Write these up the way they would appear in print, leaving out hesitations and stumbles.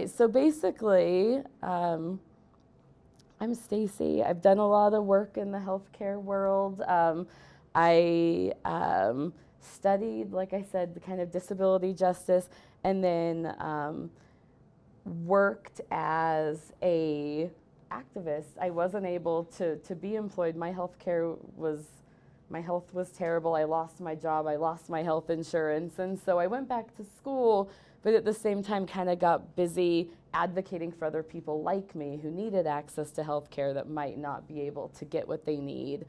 right, so basically, I'm Stacy. I've done a lot of work in the healthcare world. I studied, like I said, the kind of disability justice, and then worked as a activist. I wasn't able to be employed. My health was terrible. I lost my job. I lost my health insurance. And so I went back to school, but at the same time kind of got busy advocating for other people like me who needed access to health care that might not be able to get what they need.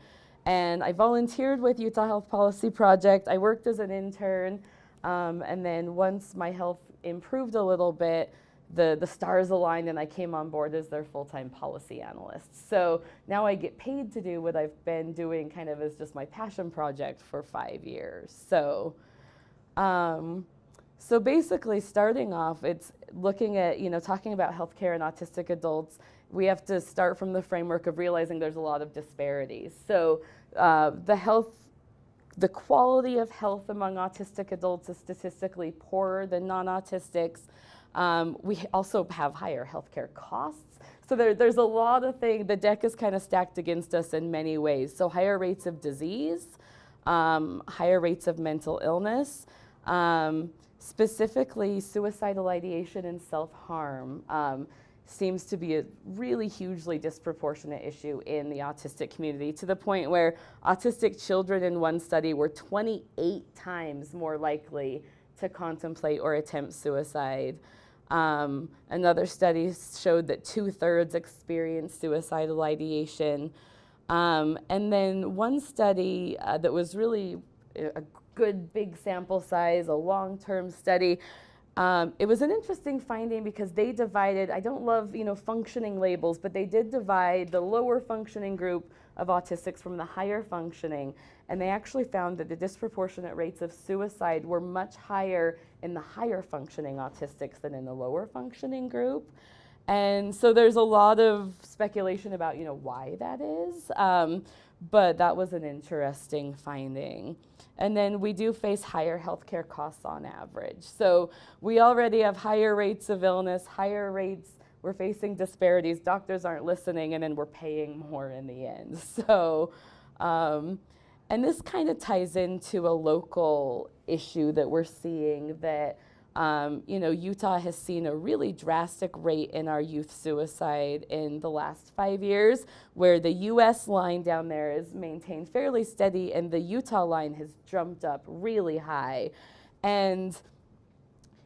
And I volunteered with Utah Health Policy Project. I worked as an intern. And then once my health improved a little bit, the stars aligned and I came on board as their full-time policy analyst. So now I get paid to do what I've been doing kind of as just my passion project for 5 years. So, so basically starting off, it's looking at, talking about healthcare and autistic adults. We have to start from the framework of realizing there's a lot of disparities. So the quality of health among autistic adults is statistically poorer than non-autistics. We also have higher healthcare costs. So there's a lot of things. The deck is kind of stacked against us in many ways. So higher rates of disease, higher rates of mental illness, specifically suicidal ideation and self-harm seems to be a really hugely disproportionate issue in the autistic community, to the point where autistic children in one study were 28 times more likely to contemplate or attempt suicide. Another study showed that 2/3 experienced suicidal ideation. And then one study that was really a good big sample size, a long-term study, it was an interesting finding because they divided, I don't love functioning labels, but they did divide the lower functioning group of autistics from the higher functioning, and they actually found that the disproportionate rates of suicide were much higher in the higher functioning autistics than in the lower functioning group. And so there's a lot of speculation about why that is, but that was an interesting finding. And then we do face higher healthcare costs on average. So we already have higher rates of illness, higher rates, we're facing disparities, doctors aren't listening, and then we're paying more in the end. So, and this kind of ties into a local issue that we're seeing that, Utah has seen a really drastic rate in our youth suicide in the last 5 years, where the US line down there is maintained fairly steady and the Utah line has jumped up really high. And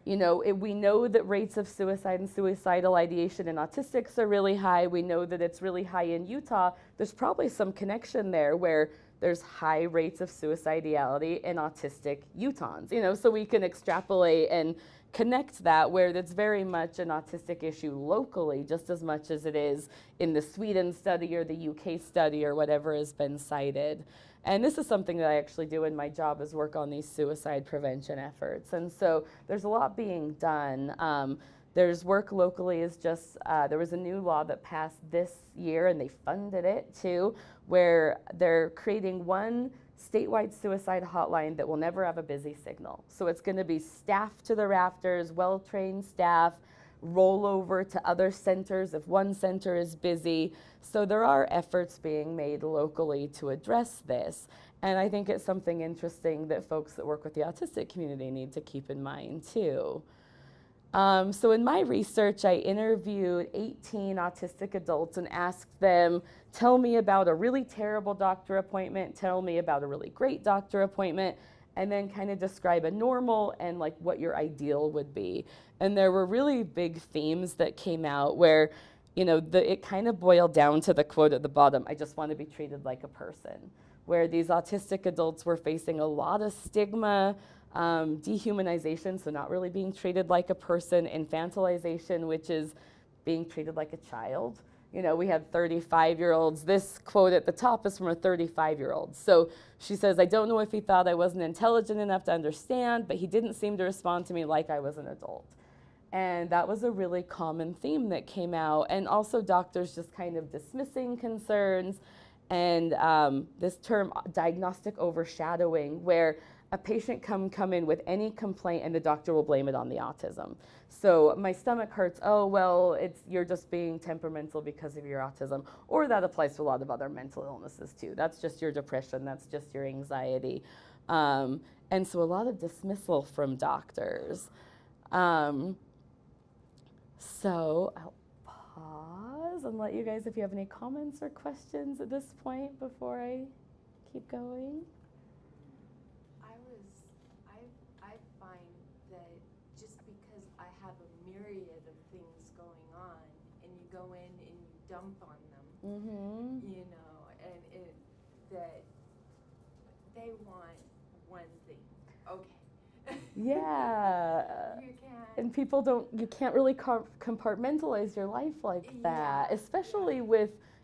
we know that rates of suicide and suicidal ideation in autistics are really high. We know that it's really high in Utah. There's probably some connection there where there's high rates of suicidality in autistic Utahns, so we can extrapolate and connect that, where that's very much an autistic issue locally, just as much as it is in the Sweden study or the UK study or whatever has been cited. And this is something that I actually do in my job, is work on these suicide prevention efforts. And so there's a lot being done. There's work locally, is just, there was a new law that passed this year, and they funded it too, where they're creating one statewide suicide hotline that will never have a busy signal. So it's going to be staffed to the rafters, well-trained staff, roll over to other centers if one center is busy. So there are efforts being made locally to address this. And I think it's something interesting that folks that work with the autistic community need to keep in mind too. So in my research, I interviewed 18 autistic adults and asked them, tell me about a really terrible doctor appointment, tell me about a really great doctor appointment, and then kind of describe a normal and like what your ideal would be. And there were really big themes that came out where, it kind of boiled down to the quote at the bottom, I just want to be treated like a person, where these autistic adults were facing a lot of stigma, dehumanization, so not really being treated like a person, infantilization, which is being treated like a child. We had 35-year-olds. This quote at the top is from a 35-year-old. So she says, I don't know if he thought I wasn't intelligent enough to understand, but he didn't seem to respond to me like I was an adult. And that was a really common theme that came out. And also doctors just kind of dismissing concerns, and this term diagnostic overshadowing, where a patient come in with any complaint and the doctor will blame it on the autism. So my stomach hurts, oh, well, you're just being temperamental because of your autism. Or that applies to a lot of other mental illnesses too. That's just your depression, that's just your anxiety. And so a lot of dismissal from doctors. So I'll pause and let you guys, if you have any comments or questions at this point before I keep going. I find that just because I have a myriad of things going on, and you go in and you dump on them, you know, and that they want one thing. Okay. Yeah. You can't. And people you can't really compartmentalize your life like that, especially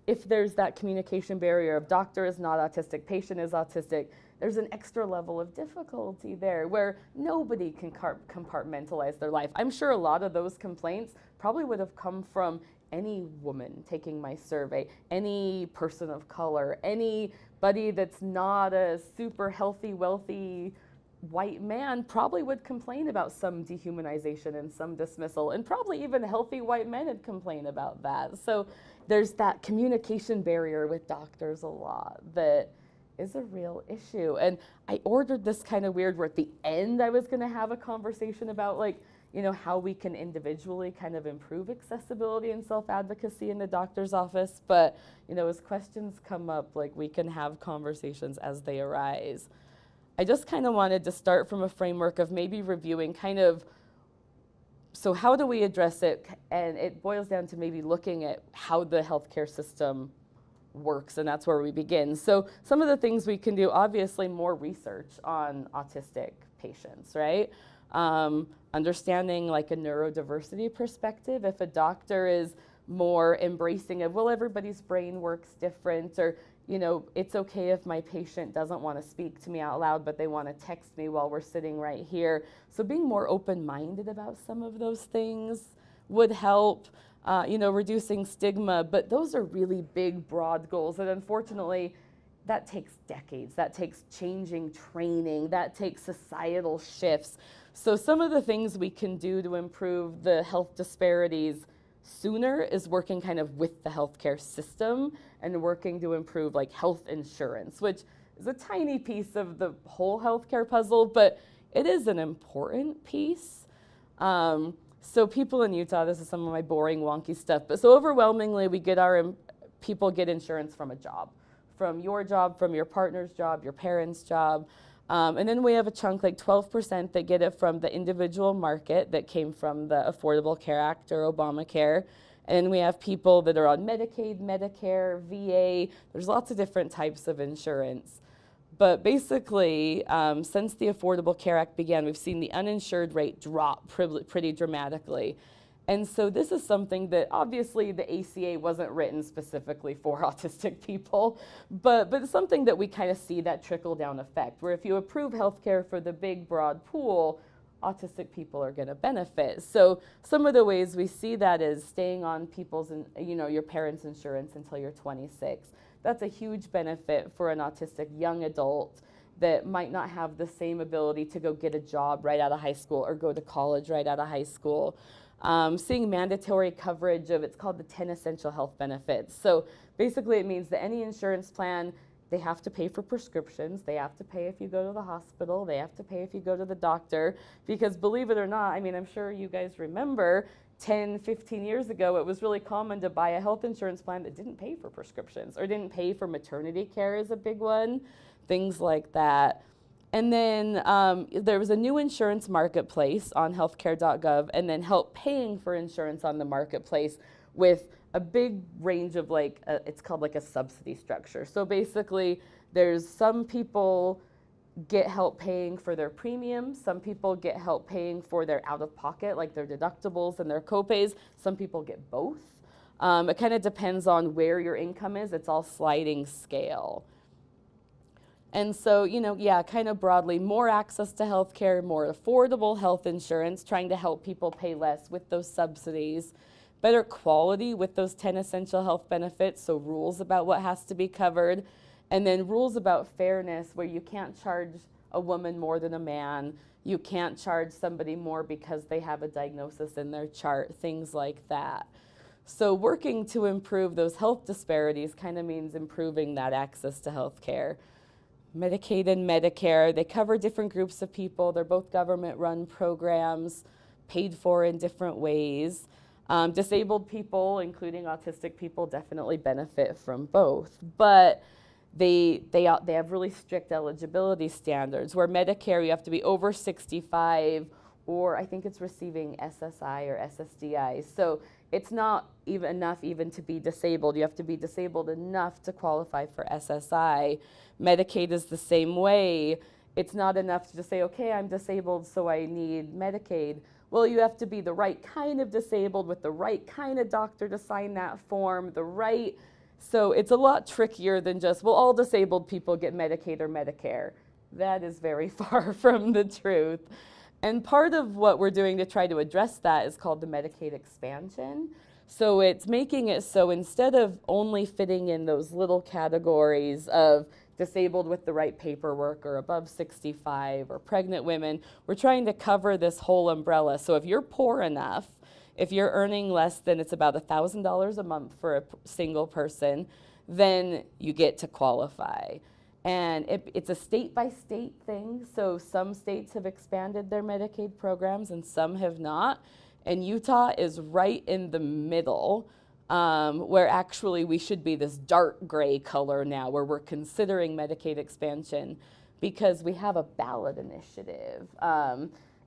if there's that communication barrier of doctor is not autistic, patient is autistic. There's an extra level of difficulty there where nobody can compartmentalize their life. I'm sure a lot of those complaints probably would have come from any woman taking my survey, any person of color, anybody that's not a super healthy, wealthy white man probably would complain about some dehumanization and some dismissal, and probably even healthy white men would complain about that. So there's that communication barrier with doctors a lot that is a real issue. And I ordered this kind of weird where at the end I was going to have a conversation about, like, you know, how we can individually kind of improve accessibility and self-advocacy in the doctor's office. But, you know, as questions come up, like, we can have conversations as they arise. I just kind of wanted to start from a framework of maybe reviewing kind of, so how do we address it? And it boils down to maybe looking at how the healthcare system works, and that's where we begin. So some of the things we can do, obviously more research on autistic patients, right? Understanding like a neurodiversity perspective. If a doctor is more embracing of, well, everybody's brain works different, or, you know, it's okay if my patient doesn't want to speak to me out loud, but they want to text me while we're sitting right here. So being more open-minded about some of those things would help, you know, reducing stigma. But those are really big, broad goals. And unfortunately, that takes decades. That takes changing training. That takes societal shifts. So some of the things we can do to improve the health disparities sooner is working kind of with the healthcare system and working to improve like health insurance, which is a tiny piece of the whole healthcare puzzle, but it is an important piece. So people in Utah, this is some of my boring, wonky stuff, but so overwhelmingly we get people get insurance from a job, from your job, from your partner's job, your parents' job. And then we have a chunk, like 12%, that get it from the individual market that came from the Affordable Care Act or Obamacare. And we have people that are on Medicaid, Medicare, VA. There's lots of different types of insurance. But basically, since the Affordable Care Act began, we've seen the uninsured rate drop pretty dramatically. And so this is something that obviously the ACA wasn't written specifically for autistic people, but it's something that we kind of see that trickle-down effect, where if you approve healthcare for the big, broad pool, autistic people are going to benefit. So some of the ways we see that is staying on people's, you know, your parents' insurance until you're 26. That's a huge benefit for an autistic young adult that might not have the same ability to go get a job right out of high school or go to college right out of high school. Seeing mandatory coverage of, it's called the 10 essential health benefits. So basically it means that any insurance plan, they have to pay for prescriptions, they have to pay if you go to the hospital, they have to pay if you go to the doctor, because believe it or not, I mean, I'm sure you guys remember 10, 15 years ago, it was really common to buy a health insurance plan that didn't pay for prescriptions or didn't pay for maternity care is a big one, things like that. And then there was a new insurance marketplace on healthcare.gov, and then help paying for insurance on the marketplace with a big range of it's called like a subsidy structure. So basically there's some people get help paying for their premiums, some people get help paying for their out-of-pocket, like their deductibles and their copays, some people get both. It kind of depends on where your income is. It's all sliding scale. And so, you know, yeah, kind of broadly, more access to healthcare, more affordable health insurance, trying to help people pay less with those subsidies, better quality with those 10 essential health benefits, so rules about what has to be covered, and then rules about fairness where you can't charge a woman more than a man. You can't charge somebody more because they have a diagnosis in their chart, things like that. So working to improve those health disparities kind of means improving that access to health care. Medicaid and Medicare, they cover different groups of people. They're both government-run programs, paid for in different ways. Disabled people, including autistic people, definitely benefit from both. But they have really strict eligibility standards, where Medicare, you have to be over 65, or I think it's receiving SSI or SSDI. So it's not even enough even to be disabled. You have to be disabled enough to qualify for SSI. Medicaid is the same way. It's not enough to just say, okay, I'm disabled, so I need Medicaid. Well, you have to be the right kind of disabled with the right kind of doctor to sign that form, so it's a lot trickier than just, well, all disabled people get Medicaid or Medicare. That is very far from the truth. And part of what we're doing to try to address that is called the Medicaid expansion. So it's making it so instead of only fitting in those little categories of disabled with the right paperwork or above 65 or pregnant women, we're trying to cover this whole umbrella. So if you're poor enough, if you're earning less than, it's about $1,000 a month for a single person, then you get to qualify. And it's a state-by-state thing, so some states have expanded their Medicaid programs and some have not. And Utah is right in the middle, where actually we should be this dark gray color now, where we're considering Medicaid expansion because we have a ballot initiative.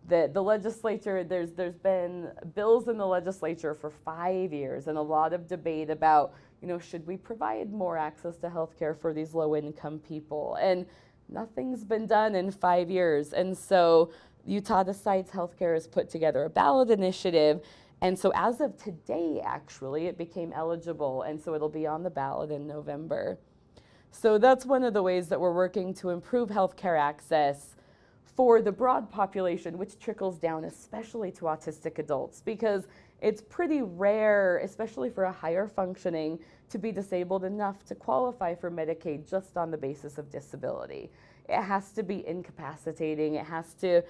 The legislature, there's been bills in the legislature for 5 years and a lot of debate about, should we provide more access to health care for these low-income people? And nothing's been done in 5 years. And so Utah Decides Healthcare has put together a ballot initiative. And so as of today, actually, it became eligible. And so it'll be on the ballot in November. So that's one of the ways that we're working to improve healthcare access for the broad population, which trickles down especially to autistic adults, because it's pretty rare, especially for a higher functioning, to be disabled enough to qualify for Medicaid just on the basis of disability. It has to be incapacitating. It has to,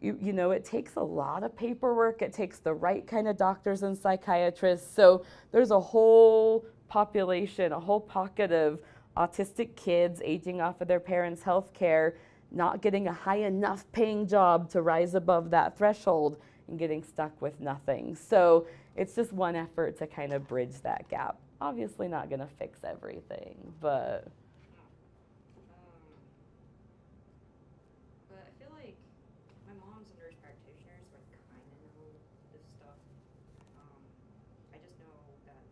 it takes a lot of paperwork. It takes the right kind of doctors and psychiatrists. So there's a whole population, a whole pocket of autistic kids aging off of their parents' health care, not getting a high enough paying job to rise above that threshold and getting stuck with nothing. So it's just one effort to kind of bridge that gap. Obviously not gonna fix everything, but. But I feel like my mom's a nurse practitioner, so I kind of know this stuff. I just know that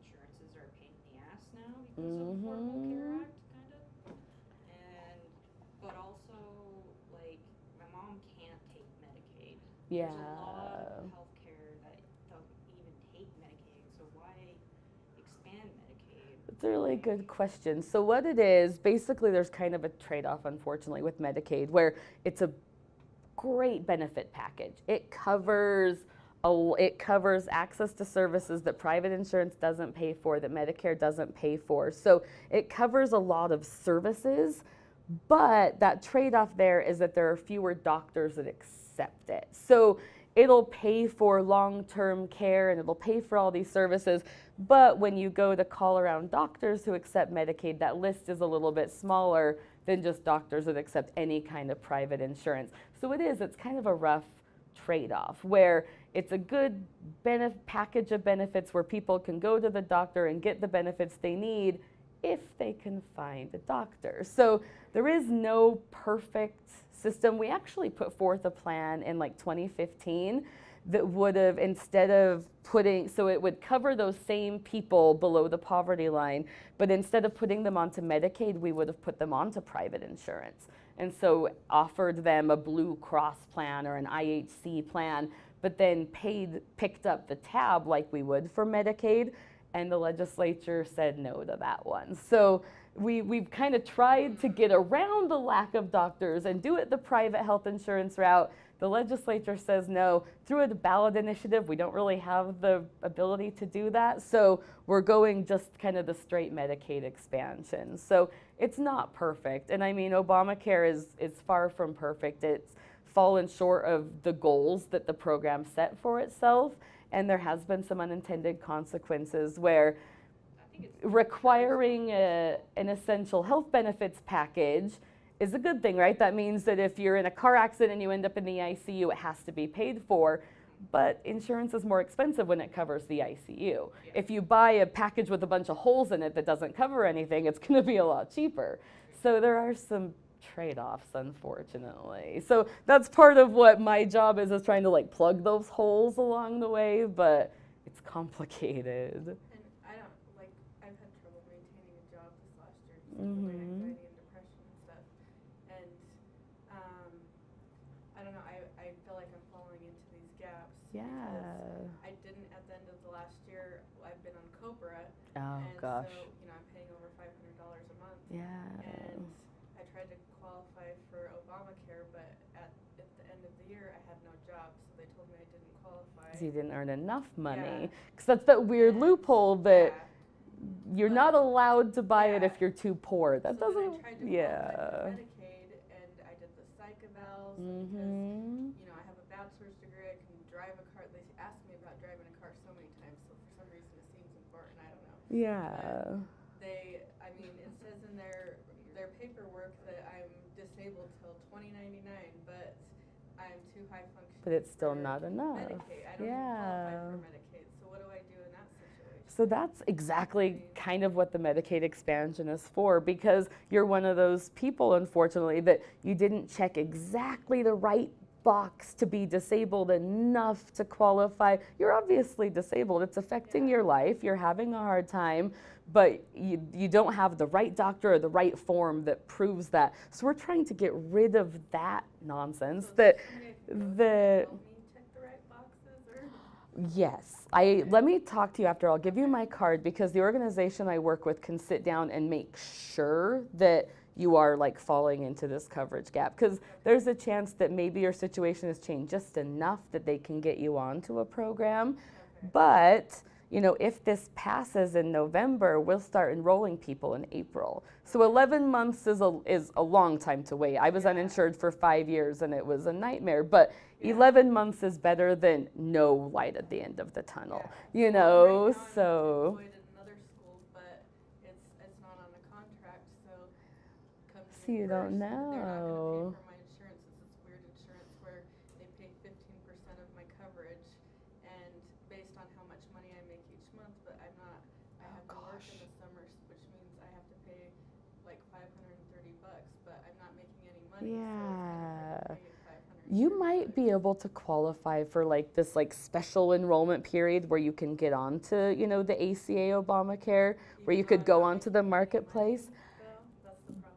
insurances are a pain in the ass now because of Affordable Care Act, kind of. But also, like, my mom can't take Medicaid. Yeah. There's a lot of healthcare that doesn't even take Medicaid, so why expand Medicaid? It's a really good question. So what it is, basically there's kind of a trade-off, unfortunately, with Medicaid, where it's a great benefit package. It covers access to services that private insurance doesn't pay for, that Medicare doesn't pay for. So it covers a lot of services, but that trade-off there is that there are fewer doctors that accept it. So it'll pay for long-term care and it'll pay for all these services, but when you go to call around doctors who accept Medicaid, that list is a little bit smaller than just doctors that accept any kind of private insurance. So it's kind of a rough trade-off where it's a good package of benefits where people can go to the doctor and get the benefits they need if they can find a doctor. So there is no perfect system. We actually put forth a plan in like 2015 that would have, instead of it would cover those same people below the poverty line, but instead of putting them onto Medicaid, we would have put them onto private insurance. And so offered them a Blue Cross plan or an IHC plan, but then picked up the tab like we would for Medicaid, and the legislature said no to that one. So we've kind of tried to get around the lack of doctors and do it the private health insurance route the legislature says no. Through a ballot initiative, we don't really have the ability to do that. So we're going just kind of the straight Medicaid expansion. So it's not perfect. And I mean, Obamacare is far from perfect. It's fallen short of the goals that the program set for itself. And there has been some unintended consequences where requiring an essential health benefits package is a good thing, right? That means that if you're in a car accident and you end up in the ICU, it has to be paid for. But insurance is more expensive when it covers the ICU. If you buy a package with a bunch of holes in it that doesn't cover anything, it's going to be a lot cheaper. So there are some trade-offs, unfortunately. So that's part of what my job is trying to like plug those holes along the way, but it's complicated. And I don't, like, I've had trouble maintaining a job this last year because of my anxiety and depression and stuff. And I don't know, I feel like I'm falling into these gaps. Yeah. Because I didn't at the end of the last year, I've been on Cobra. Oh, and gosh. So, you know, I'm paying over $500 a month. Yeah. And I tried to qualify for Obamacare, but at the end of the year, I had no job, so they told me I didn't qualify. Because you didn't earn enough money. Yeah. Because that's that weird loophole that you're But- not allowed to buy it Yeah. if you're too poor. That So then doesn't, I tried to qualify yeah. for Medicaid, and I did the psych evals, because, you know, I have a bachelor's degree, I can drive a car. They asked me about driving a car so many times, so for some reason it seems important, I don't know. Yeah. I mean, it says in their paperwork that I'm disabled till 2099, but I'm too high functioning. But it's still for not enough. Medicaid. I don't Yeah. qualify for Medicaid, so what do I do in that situation? So that's exactly kind of what the Medicaid expansion is for, because you're one of those people, unfortunately, that you didn't check exactly the right box to be disabled enough to qualify. You're obviously disabled. It's affecting your life. You're having a hard time, but you don't have the right doctor or the right form that proves that. So we're trying to get rid of that nonsense. So that somebody I can go to the help me check the right boxes, or? Yes. Let me talk to you after. I'll give you my card, because the organization I work with can sit down and make sure that you are like falling into this coverage gap, because there's a chance that maybe your situation has changed just enough that they can get you onto a program. But you know, if this passes in November, we'll start enrolling people in April. So 11 months is a long time to wait. I was uninsured for 5 years and it was a nightmare, but 11 months is better than no light at the end of the tunnel, you know, Right now I'm so. employed at another school, but it's not on a contract, so come So June you don't 1st, they're not know. gonna pay for my insurance. It's this weird insurance where they pay 15% of my coverage, and based on how much money I make each month, but I have to work in the summers, which means I have to pay like $530, but I'm not making any money, so it's kind of hard to pay $500. You might be able to qualify for like this like special enrollment period where you can get onto, you know, the ACA Obamacare, where you could go onto the marketplace. That's the problem.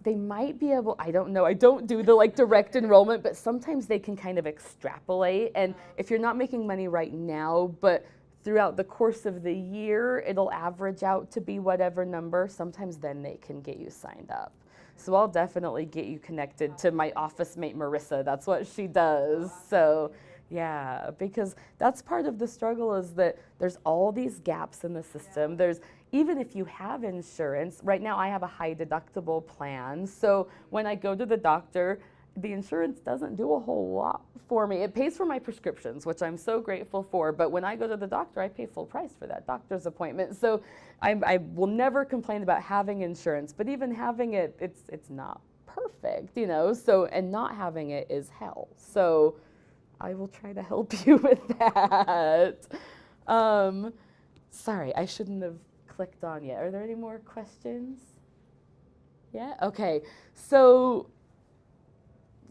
They might be able, I don't know, I don't do the like direct enrollment, but sometimes they can kind of extrapolate. And if you're not making money right now, but throughout the course of the year, it'll average out to be whatever number, sometimes then they can get you signed up. So I'll definitely get you connected to my office mate, Marissa. That's what she does. So yeah, because that's part of the struggle, is that there's all these gaps in the system. There's, even if you have insurance, right now I have a high deductible plan. So when I go to the doctor, the insurance doesn't do a whole lot for me. It pays for my prescriptions, which I'm so grateful for, but when I go to the doctor, I pay full price for that doctor's appointment. So I will never complain about having insurance, but even having it, it's not perfect, you know, so, and not having it is hell. So I will try to help you with that. Sorry, I shouldn't have clicked on yet. Are there any more questions? Yeah, okay. So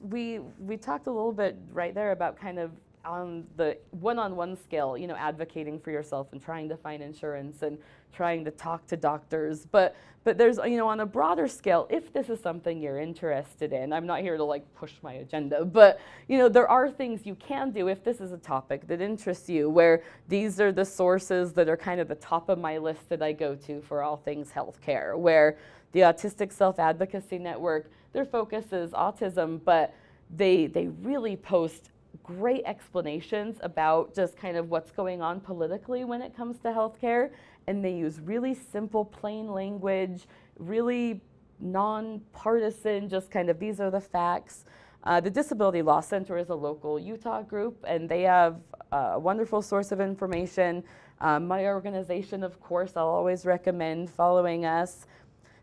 we talked a little bit right there about kind of on the one-on-one scale, you know, advocating for yourself and trying to find insurance and trying to talk to doctors. But there's, you know, on a broader scale, if this is something you're interested in, I'm not here to like push my agenda, but you know, there are things you can do if this is a topic that interests you, where these are the sources that are kind of the top of my list that I go to for all things healthcare, where the Autistic Self-Advocacy Network, their focus is autism, but They really post great explanations about just kind of what's going on politically when it comes to healthcare, and they use really simple, plain language, really nonpartisan, just kind of these are the facts. The Disability Law Center is a local Utah group, and they have a wonderful source of information. My organization, of course, I'll always recommend following us.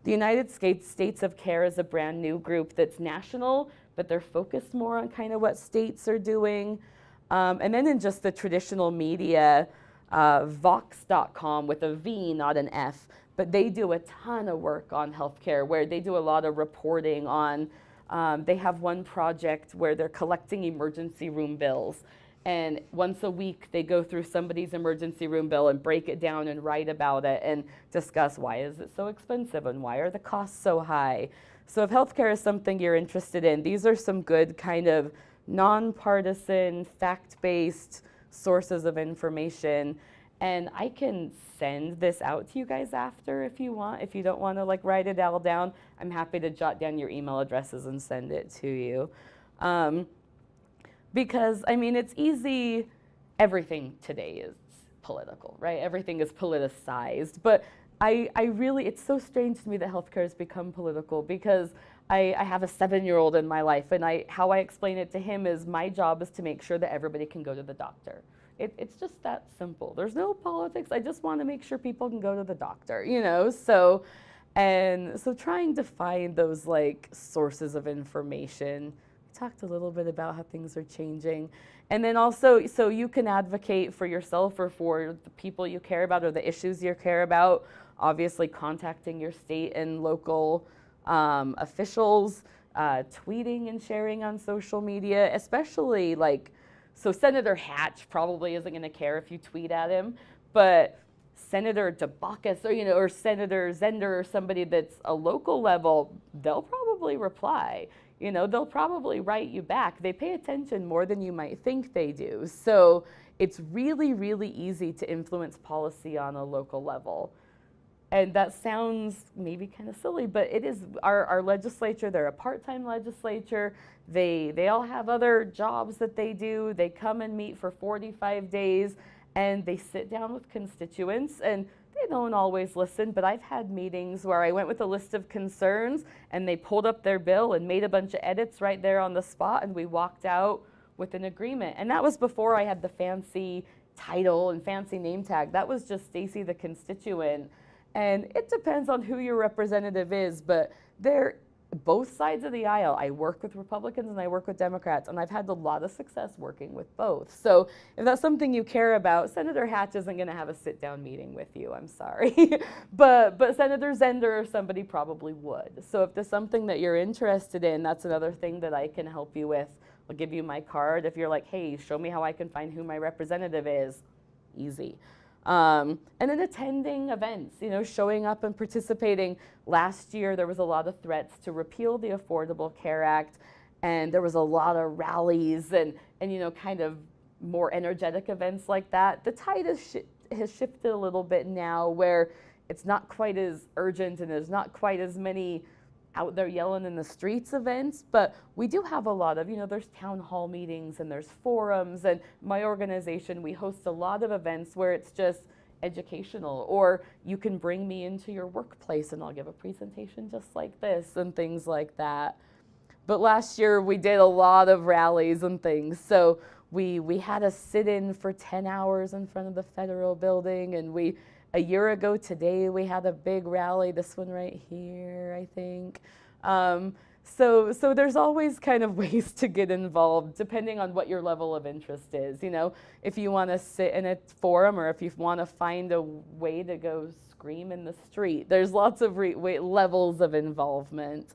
The United States of Care is a brand new group that's national, but they're focused more on kind of what states are doing. And then in just the traditional media, Vox.com with a V, not an F, but they do a ton of work on healthcare where they do a lot of reporting on, they have one project where they're collecting emergency room bills. And once a week, they go through somebody's emergency room bill and break it down and write about it and discuss why is it so expensive and why are the costs so high. So if healthcare is something you're interested in, these are some good kind of nonpartisan, fact-based sources of information. And I can send this out to you guys after if you want. If you don't want to like write it all down, I'm happy to jot down your email addresses and send it to you. Because, I mean, it's easy, everything today is political, right? Everything is politicized. But I really, it's so strange to me that healthcare has become political because I have a 7-year-old in my life, and how I explain it to him is my job is to make sure that everybody can go to the doctor. It's just that simple. There's no politics. I just want to make sure people can go to the doctor, you know? So trying to find those like sources of information. Talked a little bit about how things are changing. And then also, so you can advocate for yourself or for the people you care about or the issues you care about, obviously contacting your state and local officials, tweeting and sharing on social media, especially like, so Senator Hatch probably isn't gonna care if you tweet at him, but Senator DeBacchus or Senator Zender or somebody that's a local level, they'll probably reply. They'll probably write you back. They pay attention more than you might think they do. So it's really, really easy to influence policy on a local level. And that sounds maybe kind of silly, but it is our legislature. They're a part-time legislature. They all have other jobs that they do. They come and meet for 45 days, and they sit down with constituents, and they don't always listen, but I've had meetings where I went with a list of concerns and they pulled up their bill and made a bunch of edits right there on the spot, and we walked out with an agreement. And that was before I had the fancy title and fancy name tag. That was just Stacy the constituent. And it depends on who your representative is, but they're both sides of the aisle. I work with Republicans and I work with Democrats, and I've had a lot of success working with both. So if that's something you care about, Senator Hatch isn't going to have a sit-down meeting with you, I'm sorry. but Senator Zender or somebody probably would. So if there's something that you're interested in, that's another thing that I can help you with. I'll give you my card. If you're like, hey, show me how I can find who my representative is, easy. And then attending events, showing up and participating. Last year, there was a lot of threats to repeal the Affordable Care Act, and there was a lot of rallies and kind of more energetic events like that. The tide has shifted a little bit now where it's not quite as urgent and there's not quite as many out there yelling in the streets events, but we do have a lot of, there's town hall meetings and there's forums, and my organization, we host a lot of events where it's just educational, or you can bring me into your workplace and I'll give a presentation just like this and things like that. But last year we did a lot of rallies and things, so we had a sit-in for 10 hours in front of the federal building, and a year ago today, we had a big rally, this one right here, I think. So there's always kind of ways to get involved, depending on what your level of interest is. If you want to sit in a forum, or if you want to find a way to go scream in the street, there's lots of levels of involvement.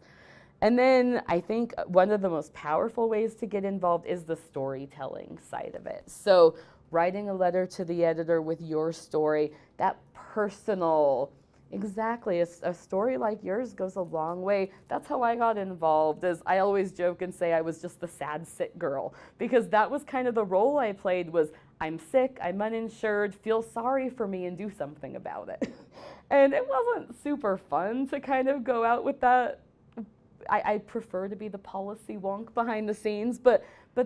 And then I think one of the most powerful ways to get involved is the storytelling side of it. So writing a letter to the editor with your story, that personal, exactly, a story like yours goes a long way. That's how I got involved. As I always joke and say I was just the sad, sick girl, because that was kind of the role I played was, I'm sick, I'm uninsured, feel sorry for me and do something about it. And it wasn't super fun to kind of go out with that I prefer to be the policy wonk behind the scenes, but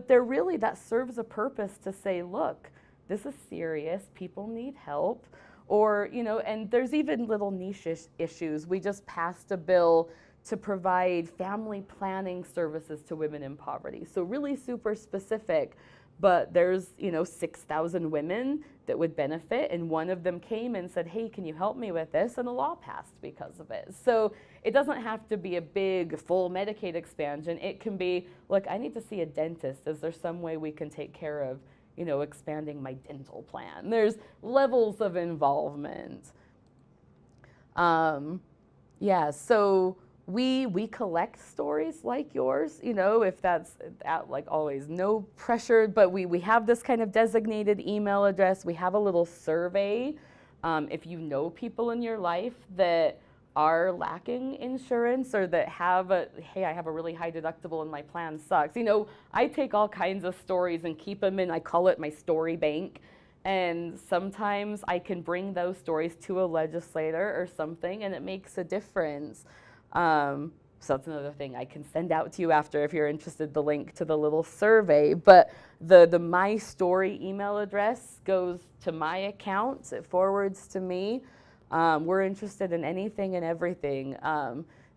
they're really, that serves a purpose to say, look, this is serious, people need help. Or, you know, and there's even little niche issues. We just passed a bill to provide family planning services to women in poverty. So really super specific, but there's, you know, 6,000 women that would benefit, and one of them came and said, hey, can you help me with this? And a law passed because of it. So it doesn't have to be a big full Medicaid expansion. It can be, look, I need to see a dentist. Is there some way we can take care of, you know, expanding my dental plan? There's levels of involvement. Yeah, so we collect stories like yours, you know, if that's like always no pressure, but we have this kind of designated email address. We have a little survey. If you know people in your life that are lacking insurance or that have hey, I have a really high deductible and my plan sucks. You know, I take all kinds of stories and keep them in, I call it my story bank. And sometimes I can bring those stories to a legislator or something, and it makes a difference. So that's another thing I can send out to you after if you're interested, the link to the little survey. But the My Story email address goes to my account. It forwards to me. We're interested in anything and everything.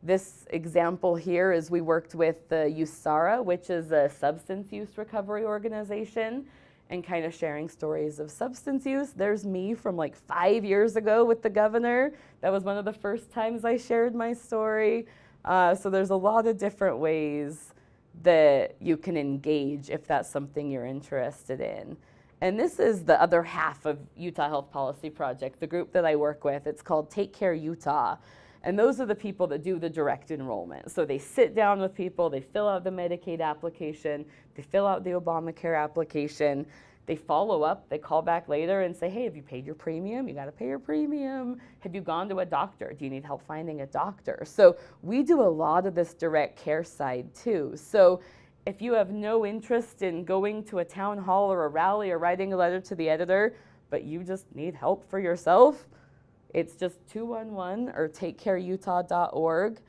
This example here is we worked with the USARA, which is a substance use recovery organization, and kind of sharing stories of substance use. There's me from like 5 years ago with the governor. That was one of the first times I shared my story. So there's a lot of different ways that you can engage if that's something you're interested in. And this is the other half of Utah Health Policy Project, the group that I work with. It's called Take Care Utah. And those are the people that do the direct enrollment. So they sit down with people, they fill out the Medicaid application, they fill out the Obamacare application, they follow up, they call back later and say, hey, have you paid your premium? You gotta pay your premium. Have you gone to a doctor? Do you need help finding a doctor? So we do a lot of this direct care side too. So if you have no interest in going to a town hall or a rally or writing a letter to the editor, but you just need help for yourself, it's just 211 or takecareutah.org.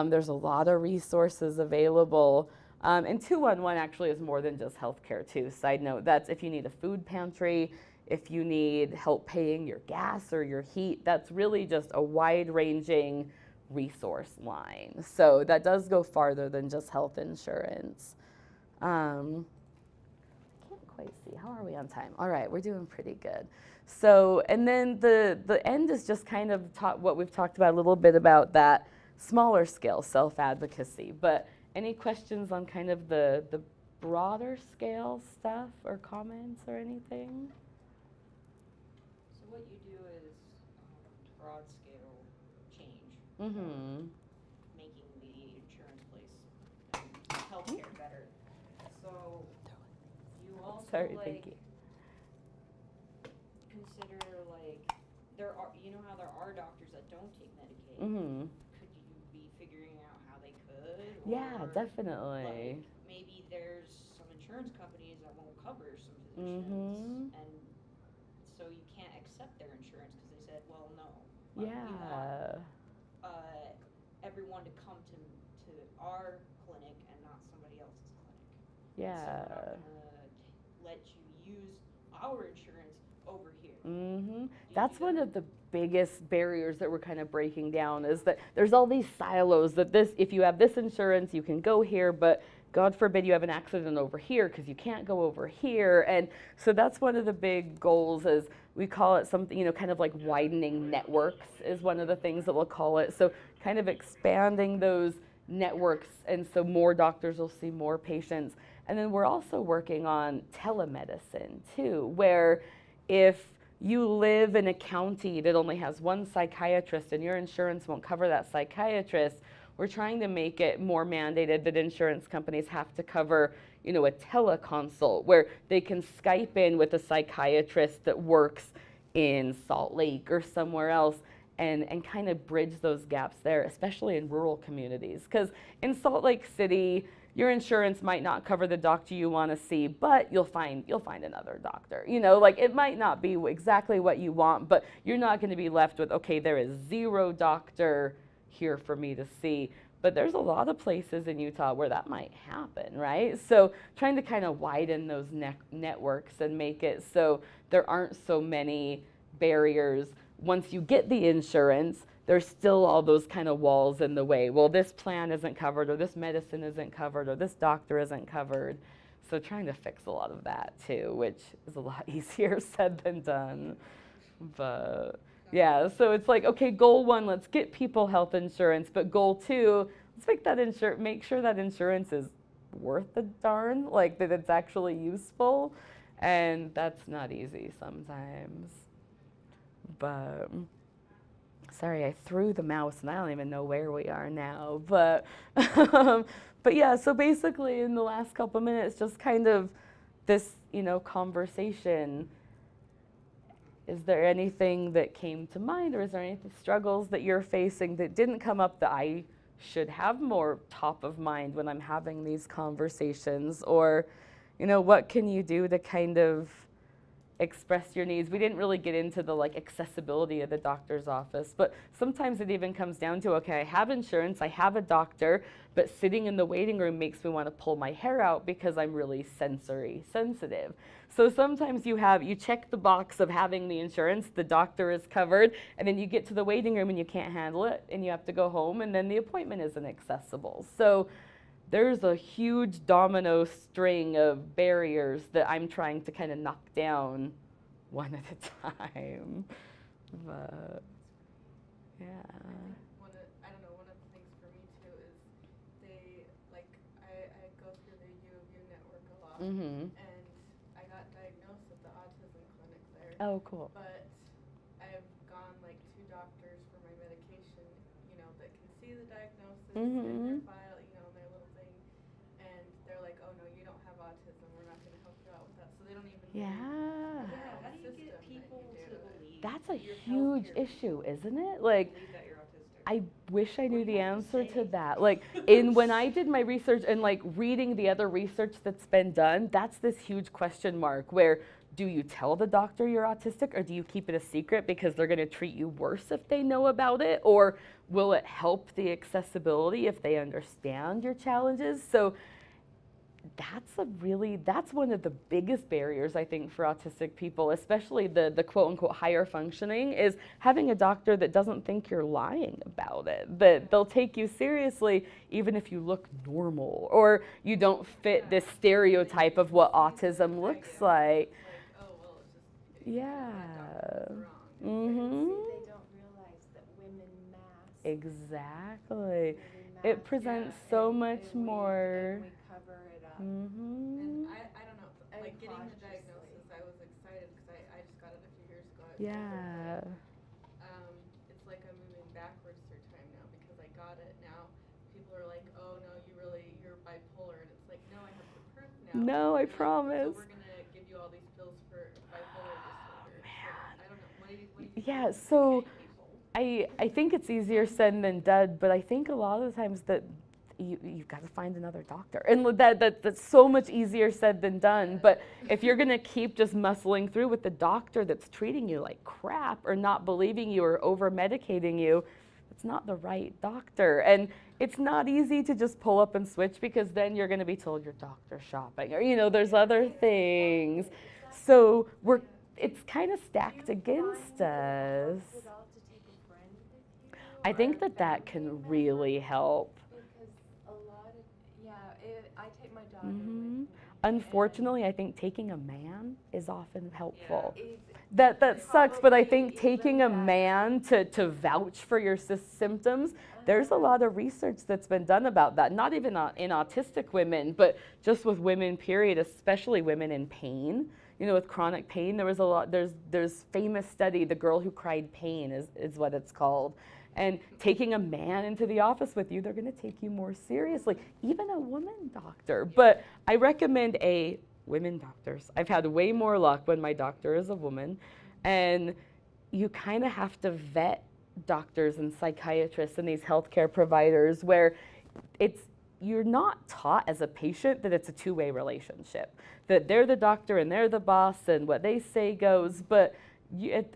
There's a lot of resources available. And 211 actually is more than just healthcare too. Side note, that's if you need a food pantry, if you need help paying your gas or your heat, that's really just a wide-ranging resource line. So that does go farther than just health insurance. I can't quite see. How are we on time? All right, we're doing pretty good. So, and then the end is just kind of what we've talked about a little bit about that smaller scale self-advocacy. But any questions on kind of the broader scale stuff or comments or anything? So what you do is broad scale change, making the insurance place and healthcare better. So you also Thank you. consider like there are, you know how there are doctors that don't take Medicaid. Could you be figuring out how they could? Yeah, Or, definitely. like, maybe there's some insurance companies that won't cover some positions, and so you can't accept their insurance because they said, well, no. We want everyone to come to our clinic and not somebody else's clinic. Yeah. So we're not gonna let you use our insurance over here. That's one of the biggest barriers that we're kind of breaking down, is that there's all these silos that if you have this insurance, you can go here, but God forbid you have an accident over here because you can't go over here. And so that's one of the big goals, is we call it something, you know, kind of like widening networks is one of the things that we'll call it. So kind of expanding those networks, and so more doctors will see more patients. And then we're also working on telemedicine too, where if you live in a county that only has one psychiatrist and your insurance won't cover that psychiatrist, we're trying to make it more mandated that insurance companies have to cover, you know, a teleconsult where they can Skype in with a psychiatrist that works in Salt Lake or somewhere else, and kind of bridge those gaps there, especially in rural communities. Because in Salt Lake City, your insurance might not cover the doctor you want to see, but you'll find another doctor. You know, like it might not be exactly what you want, but you're not going to be left with, okay, there is zero doctor here for me to see. But there's a lot of places in Utah where that might happen, right? So trying to kind of widen those networks and make it so there aren't so many barriers. Once you get the insurance, there's still all those kind of walls in the way. Well, this plan isn't covered, or this medicine isn't covered, or this doctor isn't covered. So trying to fix a lot of that too, which is a lot easier said than done. But yeah, so it's like, okay, goal 1, let's get people health insurance, but goal 2, let's make sure that insurance is worth the darn, like that it's actually useful, and that's not easy sometimes. But sorry, I threw the mouse and I don't even know where we are now, but but yeah, so basically in the last couple minutes, just kind of this, conversation. Is there anything that came to mind, or is there any struggles that you're facing that didn't come up that I should have more top of mind when I'm having these conversations? Or, what can you do to kind of express your needs? We didn't really get into the accessibility of the doctor's office, but sometimes it even comes down to, okay, I have insurance, I have a doctor, but sitting in the waiting room makes me want to pull my hair out because I'm really sensory sensitive. So sometimes you check the box of having the insurance, the doctor is covered, and then you get to the waiting room and you can't handle it and you have to go home, and then the appointment isn't accessible. So there's a huge domino string of barriers that I'm trying to kind of knock down one at a time. But yeah. One of the things for me too is I go through the U of U network a lot, Mm-hmm. and I got diagnosed at the autism clinic there. Oh, cool. But I've gone to doctors for my medication, that can see the diagnosis in their file. Yeah. How do you get people to believe That's a your huge healthcare issue, isn't it? believe that you're autistic? I wish I knew What do the you have to answer to say? that. When I did my research and reading the other research that's been done, that's this huge question mark where, do you tell the doctor you're autistic, or do you keep it a secret because they're going to treat you worse if they know about it? Or will it help the accessibility if they understand your challenges? So that's one of the biggest barriers, I think, for autistic people, especially the quote unquote higher functioning, is having a doctor that doesn't think you're lying about it, that they'll take you seriously even if you look normal or you don't fit this stereotype of what autism looks like. Yeah. Mm-hmm. They don't realize that women mask. Exactly. Women It mask, presents yeah, so and- much and we- more. and we cover it up. Mm-hmm. And I don't know, And getting the cautiously. diagnosis, I was excited because I just got it a few years ago. I was Yeah. It's like I'm moving backwards through time now because I got it now. People are like, oh no, you're bipolar, and it's like, no, I have the proof now. No, I They're like, promise. So we're gonna give you all these pills for bipolar disorder. man. So, I don't know. What do you Yeah, think? so I think it's easier said than done, but I think a lot of the times that you've got to find another doctor. And that's so much easier said than done. But if you're going to keep just muscling through with the doctor that's treating you like crap or not believing you or over-medicating you, it's not the right doctor. And it's not easy to just pull up and switch because then you're going to be told you're doctor shopping or, there's other things. So it's kind of stacked against us. I think that can really help. Because a lot of, I take my daughter with Hmm. me. Unfortunately, I think taking a man is often helpful. Is- That sucks, but I think Probably taking a even man to vouch for your symptoms, there's a lot of research that's been done about that. Not even in autistic women, but just with women, period, especially women in pain. With chronic pain, there's famous study, The Girl Who Cried Pain is what it's called. And taking a man into the office with you, they're going to take you more seriously, even a woman doctor. But I recommend women doctors. I've had way more luck when my doctor is a woman. And you kind of have to vet doctors and psychiatrists and these healthcare providers where you're not taught as a patient that it's a two-way relationship, that they're the doctor and they're the boss and what they say goes, but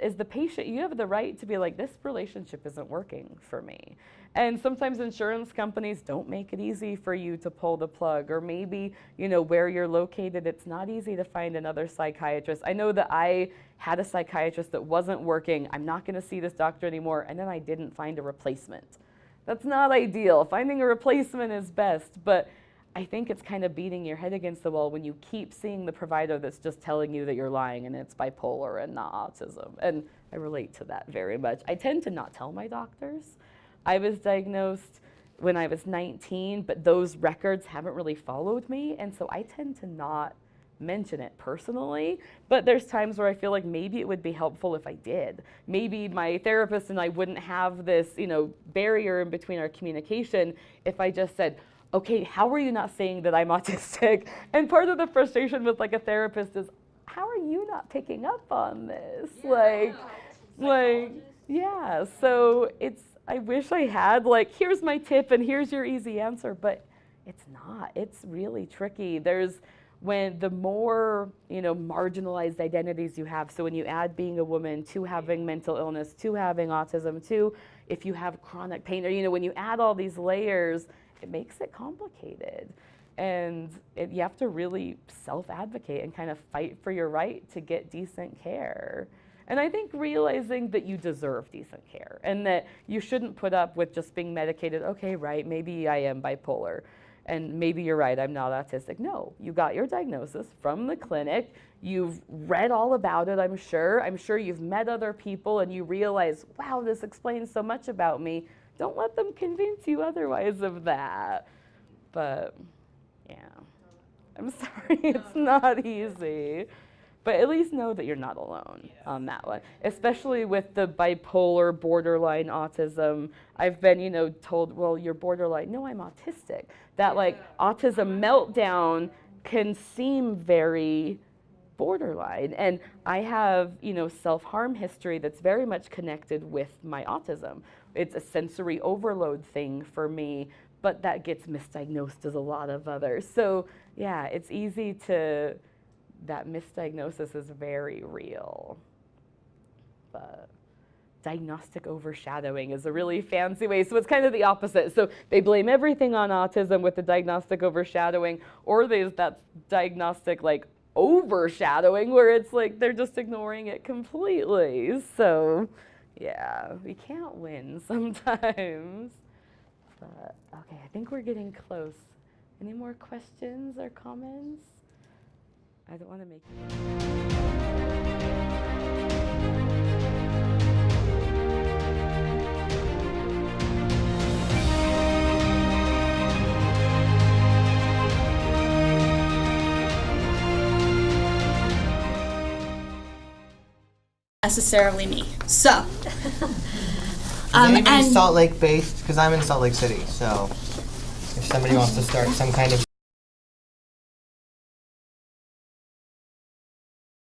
as the patient, you have the right to be like, this relationship isn't working for me. And sometimes insurance companies don't make it easy for you to pull the plug, or maybe, where you're located, it's not easy to find another psychiatrist. I know that I had a psychiatrist that wasn't working. I'm not going to see this doctor anymore. And then I didn't find a replacement. That's not ideal. Finding a replacement is best, but I think it's kind of beating your head against the wall when you keep seeing the provider that's just telling you that you're lying and it's bipolar and not autism. And I relate to that very much. I tend to not tell my doctors. I was diagnosed when I was 19, but those records haven't really followed me, and so I tend to not mention it personally, but there's times where I feel like maybe it would be helpful if I did. Maybe my therapist and I wouldn't have this, barrier in between our communication if I just said, okay, how are you not saying that I'm autistic? And part of the frustration with like a therapist is, how are you not picking up on this? Yeah, so I wish I had here's my tip and here's your easy answer, but it's not. It's really tricky. When the more, marginalized identities you have, so when you add being a woman to having mental illness, to having autism, to if you have chronic pain, or, when you add all these layers, it makes it complicated. And you have to really self-advocate and kind of fight for your right to get decent care. And I think realizing that you deserve decent care and that you shouldn't put up with just being medicated, okay, right, maybe I am bipolar. And maybe you're right, I'm not autistic. No, you got your diagnosis from the clinic. You've read all about it, I'm sure. I'm sure you've met other people and you realize, wow, this explains so much about me. Don't let them convince you otherwise of that. But yeah, I'm sorry, it's not easy. But at least know that you're not alone on that one, especially with the bipolar, borderline autism. I've been, told, well, you're borderline. No, I'm autistic. That autism meltdown can seem very borderline. And I have, self-harm history that's very much connected with my autism. It's a sensory overload thing for me, but that gets misdiagnosed as a lot of others. So yeah, it's easy to, that misdiagnosis is very real. But diagnostic overshadowing is a really fancy way. So it's kind of the opposite. So they blame everything on autism with the diagnostic overshadowing, or there's that diagnostic overshadowing where it's they're just ignoring it completely. So yeah, we can't win sometimes. But okay, I think we're getting close. Any more questions or comments? I don't want to make necessarily me. So, Maybe and Salt Lake based, because I'm in Salt Lake City. So, if somebody wants to start some kind of